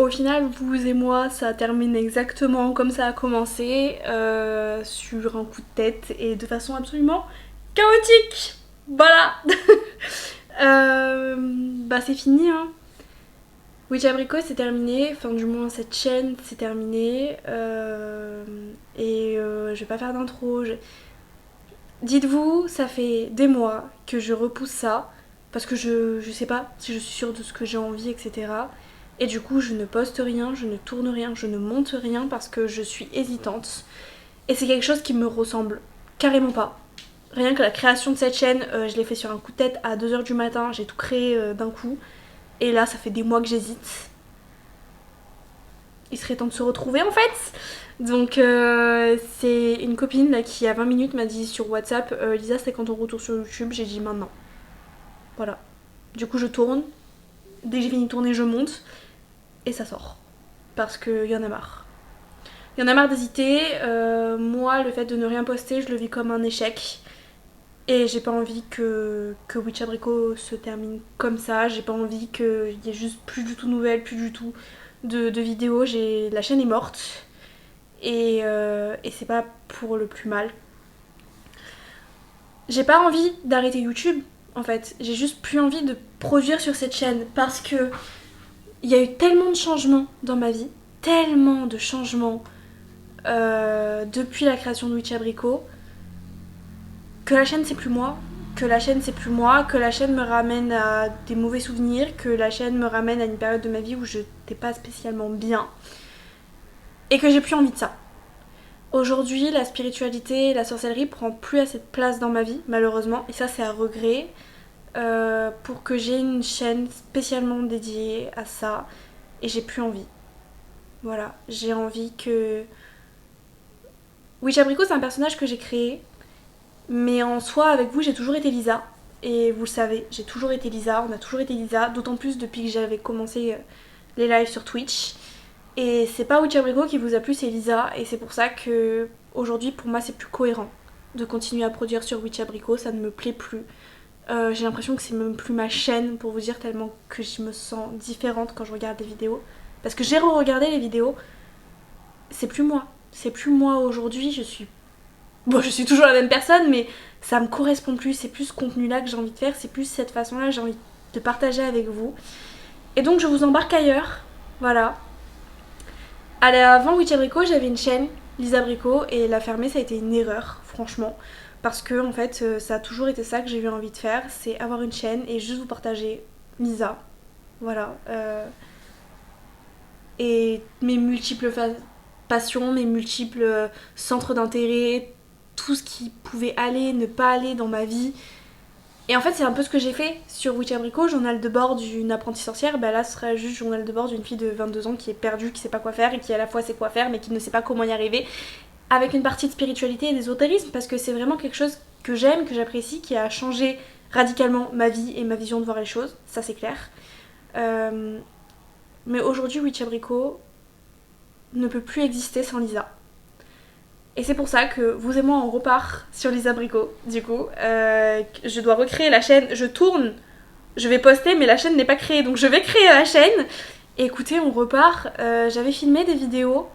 Au final, vous et moi, ça termine exactement comme ça a commencé, sur un coup de tête et de façon absolument chaotique. Voilà. Bah c'est fini, hein. Witch Abricot c'est terminé, enfin du moins cette chaîne c'est terminé. Je vais pas faire d'intro. Dites-vous, ça fait des mois que je repousse ça parce que je sais pas si je suis sûre de ce que j'ai envie, etc. Et du coup, je ne poste rien, je ne tourne rien, je ne monte rien parce que je suis hésitante. Et c'est quelque chose qui me ressemble carrément pas. Rien que la création de cette chaîne, je l'ai fait sur un coup de tête à 2 h du matin, j'ai tout créé d'un coup. Et là, ça fait des mois que j'hésite. Il serait temps de se retrouver en fait. Donc c'est une copine là qui, à 20 minutes, m'a dit sur WhatsApp Lisa, c'est quand on retourne sur YouTube. J'ai dit maintenant. Voilà. Du coup, je tourne. Dès que j'ai fini de tourner, je monte. Et ça sort. Parce qu'il y en a marre. Il y en a marre d'hésiter. Moi, le fait de ne rien poster, je le vis comme un échec. Et j'ai pas envie que Witch Abricot se termine comme ça. J'ai pas envie qu'il y ait juste plus du tout de nouvelles, plus du tout de vidéos. La chaîne est morte. Et c'est pas pour le plus mal. J'ai pas envie d'arrêter YouTube, en fait. J'ai juste plus envie de produire sur cette chaîne parce que il y a eu tellement de changements dans ma vie, tellement de changements depuis la création de Witch Abricot, que la chaîne c'est plus moi, que la chaîne c'est plus moi, que la chaîne me ramène à des mauvais souvenirs, que la chaîne me ramène à une période de ma vie où je n'étais pas spécialement bien, et que j'ai plus envie de ça. Aujourd'hui, la spiritualité et la sorcellerie prend plus assez de place dans ma vie, malheureusement, et ça c'est à regret. Pour que j'ai une chaîne spécialement dédiée à ça, et j'ai plus envie. Voilà, j'ai envie que... Witch Abricot, c'est un personnage que j'ai créé, mais en soi, avec vous, j'ai toujours été Lisa. Et vous le savez, j'ai toujours été Lisa, on a toujours été Lisa, d'autant plus depuis que j'avais commencé les lives sur Twitch. Et c'est pas Witch Abricot qui vous a plu, c'est Lisa, et c'est pour ça que aujourd'hui, pour moi, c'est plus cohérent de continuer à produire sur Witch Abricot, ça ne me plaît plus. J'ai l'impression que c'est même plus ma chaîne, pour vous dire, tellement que je me sens différente quand je regarde les vidéos. Parce que j'ai re-regardé les vidéos, c'est plus moi. C'est plus moi aujourd'hui, je suis... Bon, je suis toujours la même personne, mais ça me correspond plus. C'est plus ce contenu-là que j'ai envie de faire, c'est plus cette façon-là que j'ai envie de partager avec vous. Et donc je vous embarque ailleurs, voilà. Allez, avant Witch Abricot, j'avais une chaîne, Lisa Abricot, et la fermer, ça a été une erreur, franchement. Parce que, en fait, ça a toujours été ça que j'ai eu envie de faire, c'est avoir une chaîne et juste vous partager Lisa. Voilà. Et mes multiples passions, mes multiples centres d'intérêt, tout ce qui pouvait aller, ne pas aller dans ma vie. Et en fait, c'est un peu ce que j'ai fait sur Witch Abricot, journal de bord d'une apprentie sorcière. Bah là, ce serait juste journal de bord d'une fille de 22 ans qui est perdue, qui sait pas quoi faire et qui à la fois sait quoi faire mais qui ne sait pas comment y arriver. Avec une partie de spiritualité et d'ésotérisme parce que c'est vraiment quelque chose que j'aime, que j'apprécie, qui a changé radicalement ma vie et ma vision de voir les choses, ça c'est clair. Mais aujourd'hui, Witch Abricot ne peut plus exister sans Lisa. Et c'est pour ça que vous et moi on repart sur Lisa Abricot, du coup. Je dois recréer la chaîne, je tourne, je vais poster, mais la chaîne n'est pas créée, donc je vais créer la chaîne. Et écoutez, on repart. J'avais filmé des vidéos.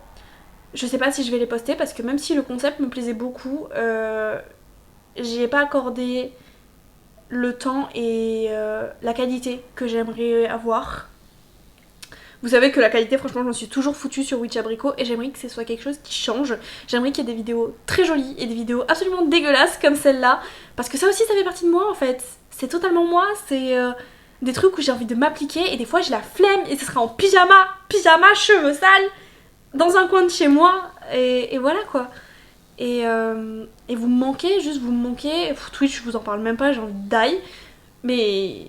Je sais pas si je vais les poster parce que même si le concept me plaisait beaucoup, j'y ai pas accordé le temps et la qualité que j'aimerais avoir. Vous savez que la qualité, franchement, j'en suis toujours foutue sur Witch Abricot et j'aimerais que ce soit quelque chose qui change. J'aimerais qu'il y ait des vidéos très jolies et des vidéos absolument dégueulasses comme celle-là. Parce que ça aussi, ça fait partie de moi en fait. C'est totalement moi, c'est des trucs où j'ai envie de m'appliquer et des fois j'ai la flemme et ce sera en pyjama, cheveux sales, dans un coin de chez moi et voilà quoi. Et vous me manquez, juste vous me manquez. Twitch, je vous en parle même pas, j'ai envie de die. Mais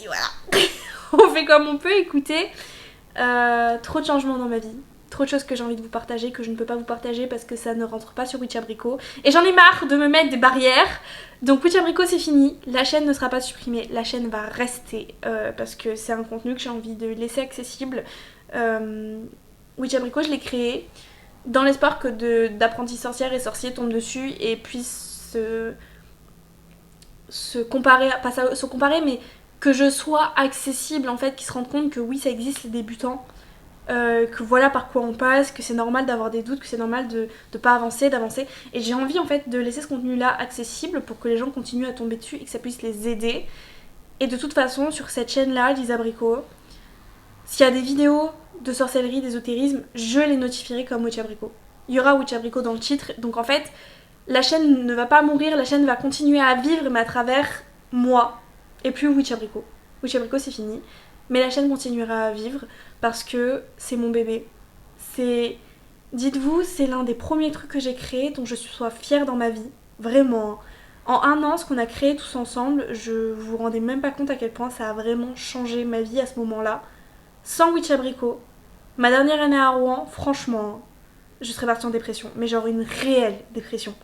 voilà. On fait comme on peut, écoutez. Trop de changements dans ma vie. Trop de choses que j'ai envie de vous partager, que je ne peux pas vous partager parce que ça ne rentre pas sur Witch Abricot. Et j'en ai marre de me mettre des barrières. Donc Witch Abricot c'est fini. La chaîne ne sera pas supprimée. La chaîne va rester parce que c'est un contenu que j'ai envie de laisser accessible. Witch Abricot, je l'ai créé dans l'espoir que d'apprentis sorcières et sorciers tombent dessus et puissent se comparer, pas se comparer, mais que je sois accessible en fait, qu'ils se rendent compte que oui ça existe les débutants, que voilà par quoi on passe, que c'est normal d'avoir des doutes, que c'est normal de pas avancer, d'avancer. Et j'ai envie en fait de laisser ce contenu là accessible pour que les gens continuent à tomber dessus et que ça puisse les aider. Et de toute façon sur cette chaîne là, Lisa Bricot, s'il y a des vidéos de sorcellerie, d'ésotérisme, je les notifierai comme Witch Abricot. Il y aura Witch Abricot dans le titre, donc en fait la chaîne ne va pas mourir, la chaîne va continuer à vivre mais à travers moi et plus Witch Abricot. Witch Abricot c'est fini, mais la chaîne continuera à vivre parce que c'est mon bébé. C'est, dites-vous, c'est l'un des premiers trucs que j'ai créé dont je sois fière dans ma vie, vraiment. En un an, ce qu'on a créé tous ensemble, je vous rendez même pas compte à quel point ça a vraiment changé ma vie à ce moment-là. Sans Witch Abricot, ma dernière année à Rouen, franchement, je serais partie en dépression, mais genre une réelle dépression.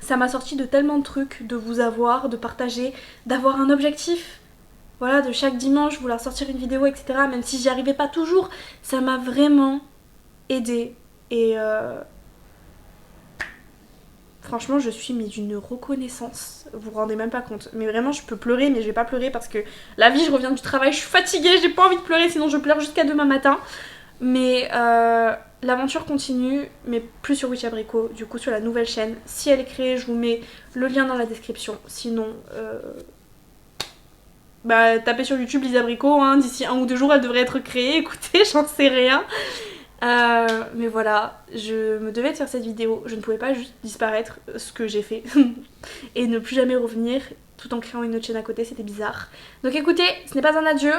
Ça m'a sorti de tellement de trucs, de vous avoir, de partager, d'avoir un objectif. Voilà, de chaque dimanche vouloir sortir une vidéo, etc. Même si j'y arrivais pas toujours, ça m'a vraiment aidée. Et franchement, je suis mais d'une reconnaissance. Vous vous rendez même pas compte. Mais vraiment, je peux pleurer, mais je vais pas pleurer parce que la vie, je reviens du travail, je suis fatiguée, j'ai pas envie de pleurer, sinon je pleure jusqu'à demain matin. Mais l'aventure continue, mais plus sur Witch Abricot, du coup sur la nouvelle chaîne. Si elle est créée, je vous mets le lien dans la description. Sinon, bah tapez sur YouTube Lisa Bricot, hein. D'ici 1 ou 2 jours elle devrait être créée, écoutez, j'en sais rien. Mais voilà, je me devais de faire cette vidéo, je ne pouvais pas juste disparaître, ce que j'ai fait, et ne plus jamais revenir tout en créant une autre chaîne à côté, c'était bizarre. Donc écoutez, ce n'est pas un adieu,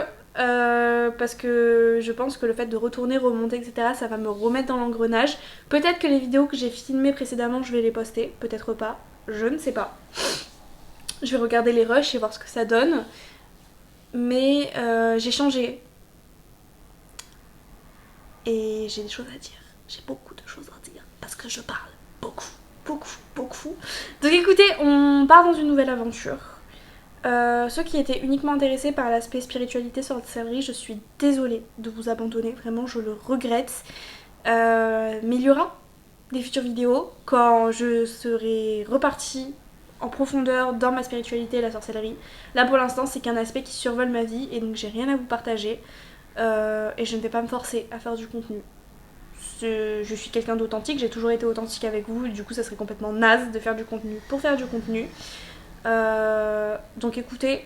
parce que je pense que le fait de retourner, remonter, etc., ça va me remettre dans l'engrenage. Peut-être que les vidéos que j'ai filmées précédemment, je vais les poster, peut-être pas, je ne sais pas. Je vais regarder les rushs et voir ce que ça donne. Mais j'ai changé. Et j'ai des choses à dire. J'ai beaucoup de choses à dire. Parce que je parle beaucoup, beaucoup, beaucoup. Donc écoutez, on part dans une nouvelle aventure. Ceux qui étaient uniquement intéressés par l'aspect spiritualité sur cette série, je suis désolée de vous abandonner. Vraiment, je le regrette. Mais il y aura des futures vidéos quand je serai repartie en profondeur dans ma spiritualité et la sorcellerie. Là pour l'instant c'est qu'un aspect qui survole ma vie et donc j'ai rien à vous partager et je ne vais pas me forcer à faire du contenu. Je suis quelqu'un d'authentique, j'ai toujours été authentique avec vous et du coup ça serait complètement naze de faire du contenu pour faire du contenu. Donc écoutez,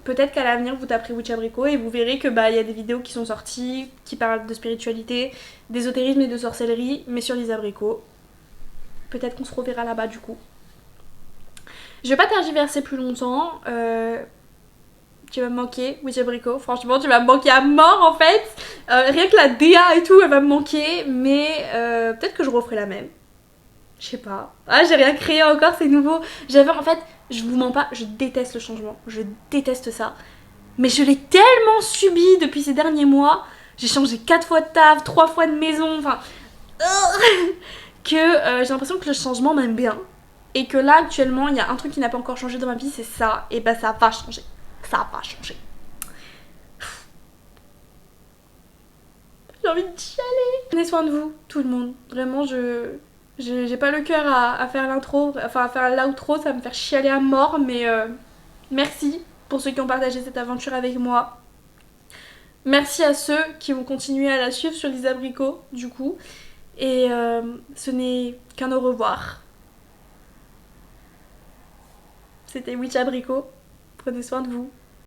peut-être qu'à l'avenir vous taperez Witch Abricot et vous verrez que bah il y a des vidéos qui sont sorties qui parlent de spiritualité, d'ésotérisme et de sorcellerie mais sur Lisa Bricot. Peut-être qu'on se reverra là-bas du coup. Je vais pas tergiverser plus longtemps. Tu vas me manquer, Witch Abricot. Franchement, tu vas me manquer à mort en fait. Rien que la DA et tout, elle va me manquer. Mais peut-être que je referai la même. Je sais pas. Ah, j'ai rien créé encore, c'est nouveau. J'avais en fait, je vous mens pas, je déteste le changement. Je déteste ça. Mais je l'ai tellement subi depuis ces derniers mois. J'ai changé 4 fois de taf, 3 fois de maison. Enfin. Que j'ai l'impression que le changement m'aime bien. Et que là actuellement il y a un truc qui n'a pas encore changé dans ma vie, c'est ça. Et bah ça va changer. Ça va changer. J'ai envie de chialer. Prenez soin de vous, tout le monde. Vraiment j'ai pas le cœur à faire l'intro, enfin à faire l'outro, ça va me faire chialer à mort. Mais merci pour ceux qui ont partagé cette aventure avec moi. Merci à ceux qui vont continuer à la suivre sur Lisa Bricot du coup. Et ce n'est qu'un au revoir. C'était Witch Abricot. Prenez soin de vous.